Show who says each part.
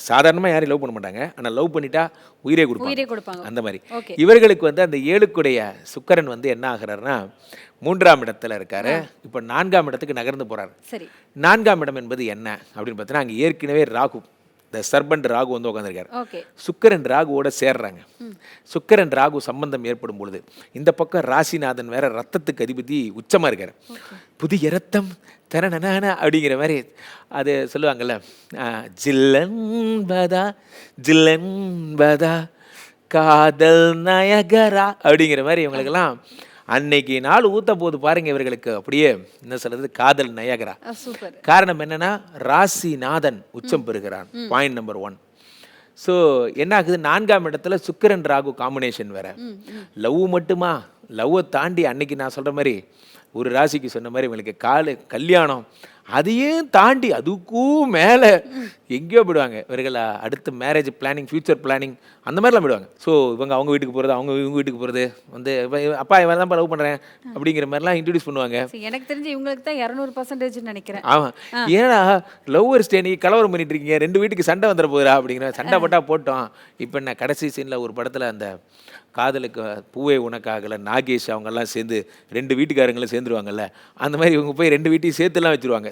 Speaker 1: சாதாரணமாக யாரையும் லவ் பண்ண மாட்டாங்க. ஆனால் லவ் பண்ணிட்டா உயிரே
Speaker 2: உயிரே
Speaker 1: கொடுப்பாங்க.
Speaker 2: கொடுப்பாங்க.
Speaker 1: அந்த மாதிரி
Speaker 2: ஓகே.
Speaker 1: இவர்களுக்கு வந்து அந்த 7க்குடைய சுக்கிரன் வந்து என்ன ஆகிறாருன்னா 3ஆம் இடத்துல இருக்காரு. இப்போ 4ஆம் இடத்துக்கு நகர்ந்து போறாரு.
Speaker 2: சரி.
Speaker 1: 4ஆம் இடம் என்பது என்ன அப்படின்னு பார்த்தீங்கன்னா, அங்கே ஏற்கனவே ராகு, இந்த சர்பண்ட் ராகு வந்து உட்காந்துருக்காரு.
Speaker 2: ஓகே.
Speaker 1: சுக்கிரன் ராகுவோட சேர்றாங்க. சுக்கிரன் ராகு சம்பந்தம் ஏற்படும் பொழுது இந்த பக்கம் ராசிநாதன் வேற ரத்தத்துக்கு அதிபதி உச்சமா இருக்காரு. புதிய ரத்தம் தரணன அப்படிங்கிற மாதிரி அது சொல்லுவாங்கல்ல, ஜில்லன்பதா ஜில்லன்பதா காதல் நயகரா அப்படிங்கிற மாதிரி இவங்களுக்கெல்லாம் அன்னைக்கு நாள் ஊத்த போது பாருங்க இவர்களுக்கு அப்படியே என்ன சொல்றது, காதல் நயகரா.
Speaker 2: சூப்பர்.
Speaker 1: காரணம் என்னன்னா ராசிநாதன் உச்சம் பெறுகிறான். Point number 1. ஸோ என்ன ஆகுது, 4ஆம் இடத்துல சுக்கிரன் ராகு காம்பினேஷன் வேற. லவ் மட்டுமா, லவ்வை தாண்டி அன்னைக்கு நான் சொல்ற மாதிரி ஒரு ராசிக்கு சொன்ன மாதிரி இவங்களுக்கு கல்யாணம், அதையும் தாண்டி அதுக்கும் மேலே எங்கேயோ போயிடுவாங்க இவர்கள். அடுத்த மேரேஜ் பிளானிங், ஃபியூச்சர் பிளானிங் அந்த மாதிரிலாம் போயிடுவாங்க. ஸோ அவங்க வீட்டுக்கு போகிறது, அவங்க இவங்க வீட்டுக்கு போகிறது வந்து அப்பா இவன் தான் லவ் பண்ணுறேன் அப்படிங்கிற மாதிரிலாம் இன்ட்ரடியூஸ் பண்ணுவாங்க.
Speaker 2: எனக்கு தெரிஞ்சு இவங்களுக்கு தான் 200% நினைக்கிறேன்.
Speaker 1: ஆமாம், ஏன்னா லவ்வர்ஸ் டே நீங்கள் கலவரம் பண்ணிட்டு இருக்கீங்க, 2 வீட்டுக்கு சண்டை வந்துட போகிறா அப்படிங்கிற. சண்டை போட்டால் போட்டோம். இப்போ என்ன கடைசி சீனில் ஒரு படத்தில் அந்த காதலுக்கு பூவே உனக்காகல நாகேஷ் அவங்கெல்லாம் சேர்ந்து 2 வீட்டுக்காரங்களும் சேர்ந்துருவாங்கல்ல, அந்த மாதிரி இவங்க போய் 2 வீட்டையும் சேர்த்துலாம் வச்சுருவாங்க.